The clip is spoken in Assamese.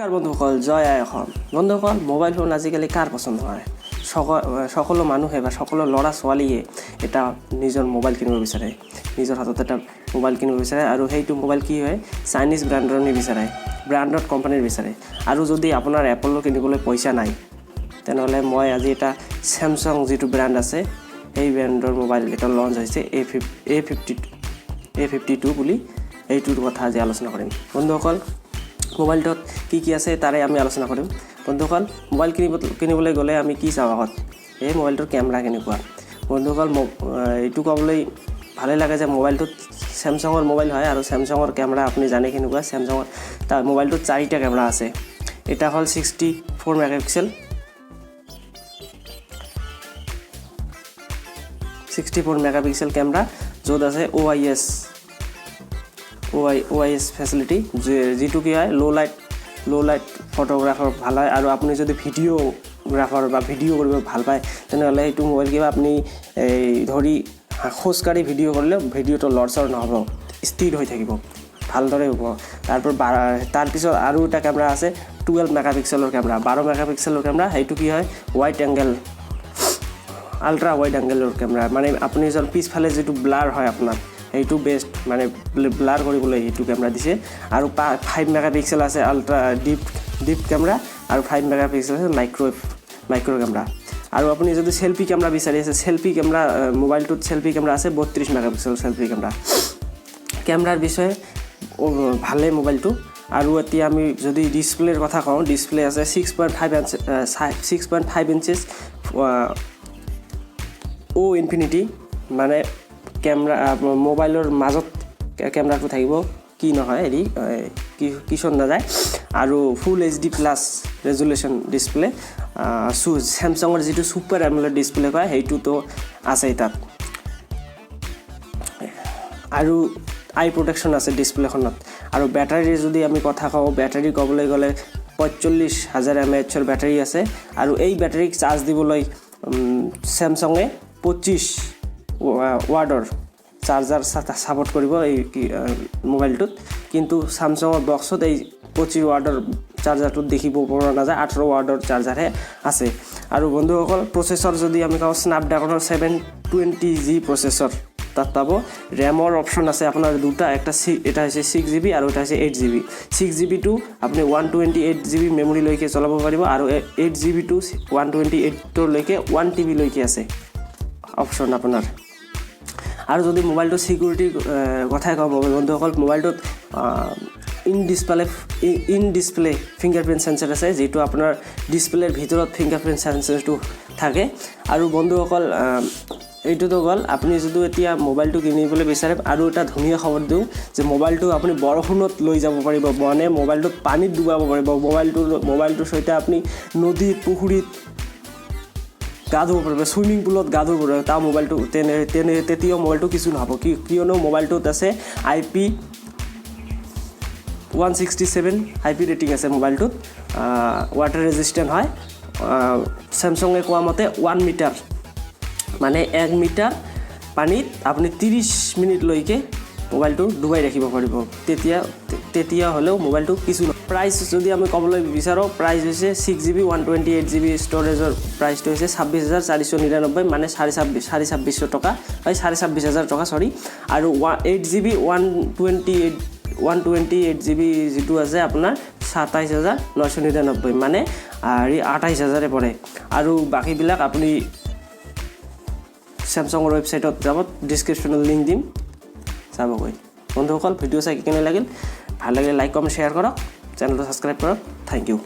নমস্কাৰ বন্ধুসকল, জয় আই অসম। বন্ধুসকল, মোবাইল ফোন আজিকালি কাৰ পচন্দ হয়? সকলো মানুহে বা সকলো ল'ৰা ছোৱালীয়ে এটা নিজৰ মোবাইল কিনিব বিচাৰে, নিজৰ হাতত এটা মোবাইল কিনিব বিচাৰে। আৰু সেইটো মোবাইল কি হয়, চাইনিজ ব্ৰেণ্ডৰ নিবিচাৰে, ব্ৰেণ্ডড কোম্পানীৰ বিচাৰে। আৰু যদি আপোনাৰ এপলৰ কিনিবলৈ পইচা নাই, তেনেহ'লে মই আজি এটা চেমচাং যিটো ব্ৰেণ্ড আছে সেই ব্ৰেণ্ডৰ মোবাইল এটা লঞ্চ হৈছে A52 বুলি, এইটোৰ কথা আজি আলোচনা কৰিম। বন্ধুসকল, মোবাইলটোত কি আছে তাৰে আমি আলোচনা কৰিম। বন্ধুসকল, মোবাইল কিনিবলৈ গ'লে আমি কি চাওঁ আগত? এই মোবাইলটোৰ কেমেৰা কেনেকুৱা। বন্ধুসকল, এইটো ক'বলৈ ভালেই লাগে যে মোবাইলটোত চেমচাঙৰ মোবাইল হয় আৰু চেমচাঙৰ কেমেৰা আপুনি জানে কেনেকুৱা। চেমচাঙৰ তাৰ মোবাইলটোত 4টা কেমেৰা আছে। এটা হ'ল 64 মেগাপিক্সেল, 64 মেগাপিক্সেল কেমেৰা, য'ত আছে OIS ফেচিলিটি, যিটো কি হয় ল' লাইট ফটোগ্ৰাফাৰ ভাল হয়। আৰু আপুনি যদি ভিডিঅ'গ্ৰাফাৰ বা ভিডিঅ' কৰিব ভাল পায়, তেনেহ'লে সেইটো মোবাইল কিবা আপুনি ধৰি খোজকাঢ়ি ভিডিঅ' কৰিলেও ভিডিঅ'টো লৰচৰ নহ'ব, স্থিৰ হৈ থাকিব, ভালদৰে হ'ব। তাৰপিছত আৰু এটা কেমেৰা আছে 12 মেগাপিক্সেলৰ কেমেৰা, 12 মেগাপিক্সেলৰ কেমেৰা। সেইটো কি হয়, আল্ট্ৰা ৱাইড এংগেলৰ কেমেৰা। মানে আপুনি যদি পিছফালে যিটো ব্লাৰ হয় আপোনাৰ, সেইটো বেষ্ট, মানে ব্লাৰ কৰিবলৈ সেইটো কেমেৰা দিছে। আৰু 5 মেগাপিক্সেল আছে আল্ট্ৰা ডিপ কেমেৰা, আৰু 5 মেগাপিক্সেল আছে মাইক্ৰ' কেমেৰা। আৰু আপুনি যদি চেল্ফি কেমেৰা বিচাৰি আছে, চেল্ফি কেমেৰা মোবাইলটোত চেল্ফি কেমেৰা আছে 32 মেগাপিক্সেল চেল্ফি কেমেৰা। কেমেৰাৰ বিষয়ে ভালেই মোবাইলটো। আৰু এতিয়া আমি যদি ডিছপ্লেৰ কথা কওঁ, ডিছপ্লে আছে 6.5 ইঞ্চেছ ইনফিনিটি, মানে কেমেৰা মোবাইলৰ মাজত কেমেৰাটো থাকিব, কি নহয় কিচন নাযায়। আৰু ফুল HD প্লাছ ৰেজুলেশ্যন ডিছপ্লে। চেমচাঙৰ যিটো ছুপাৰ এমোলেড ডিছপ্লে কয়, সেইটোতো আছেই তাত। আৰু আই প্ৰটেকশ্যন আছে ডিছপ্লেখনত। আৰু বেটাৰীৰ যদি আমি কথা কওঁ, বেটাৰী ক'বলৈ গ'লে 45,000 mAh বেটাৰী আছে। আৰু এই বেটাৰীক চাৰ্জ দিবলৈ চেমচাঙে 25 ৱাটৰ চাৰ্জাৰ ছাপৰ্ট কৰিব এই মোবাইলটোত। কিন্তু স্যামছাঙৰ বক্সত এই 25 ৱাটৰ চাৰ্জাৰটোত দেখিব পৰা নাযায়, 18 ৱাটৰ চাৰ্জাৰহে আছে। আৰু বন্ধুসকল, প্ৰচেছৰ যদি আমি কওঁ, স্নেপড্ৰাগনৰ 720G প্ৰচেছৰ তাত পাব। ৰেমৰ অপশ্যন আছে আপোনাৰ দুটা, এটা হৈছে 6GB আৰু এটা হৈছে 8GB। 6GBটো আপুনি 128GB মেমৰিলৈকে চলাব পাৰিব, আৰু 8GBটো 128লৈকে 1TB লৈকে আছে অপশ্যন আপোনাৰ। আৰু যদি মোবাইলটো ছিকিউৰিটিৰ কথাই কওঁ বন্ধুসকল, মোবাইলটোত ইন ডিছপ্লে ফিংগাৰপ্ৰিণ্ট চেন্সৰ আছে, যিটো আপোনাৰ ডিছপ্লেৰ ভিতৰত ফিংগাৰপ্ৰিণ্ট চেন্সৰটো থাকে। আৰু বন্ধুসকল, এইটোতো গ'ল। আপুনি যদি এতিয়া মোবাইলটো কিনিবলৈ বিচাৰে, আৰু এটা ধুনীয়া খবৰ দিওঁ যে মোবাইলটো আপুনি বৰষুণত লৈ যাব পাৰিব, মানে মোবাইলটোত পানীত ডুবাব পাৰিব। মোবাইলটোৰ সৈতে আপুনি নদীত, পুখুৰীত গা ধুব পাৰিব, চুইমিং পুলত গা ধুব পাৰিব। তাৰ মোবাইলটো তেতিয়াও মোবাইলটো কিছু নহ'ব, কিয়নো মোবাইলটোত আছে IP167 IP ৰেটিং আছে মোবাইলটোত। ৱাটাৰ ৰেজিষ্টেণ্ট হয়। চেমচাঙে কোৱা মতে 1 মিটাৰ, মানে 1 মিটাৰ পানীত আপুনি 30 মিনিটলৈকে মোবাইলটো ডুবাই ৰাখিব পাৰিব। তেতিয়া হ'লেও মোবাইলটো কিছু নহয়। প্ৰাইচ যদি আমি ক'বলৈ বিচাৰোঁ, প্ৰাইচ হৈছে 6GB 128GB ষ্ট'ৰেজৰ প্ৰাইচটো হৈছে 26,499, মানে 4,2600 টকা, 4,26,000 টকা চৰি। আৰু 8GB 128GB যিটো আছে আপোনাৰ 27,999, মানে 28,000 পৰে। আৰু বাকীবিলাক আপুনি চেমচাঙৰ ৱেবছাইটত যাব, ডিছক্ৰিপশ্যনত লিংক দিম, চাবগৈ। বন্ধুসকল, ভিডিঅ' চাই কেনে লাগিল? ভাল লাগিলে লাইক কমেণ্ট শ্বেয়াৰ কৰক, চেনেলটো ছাবস্ক্ৰাইব কৰক। Thank U.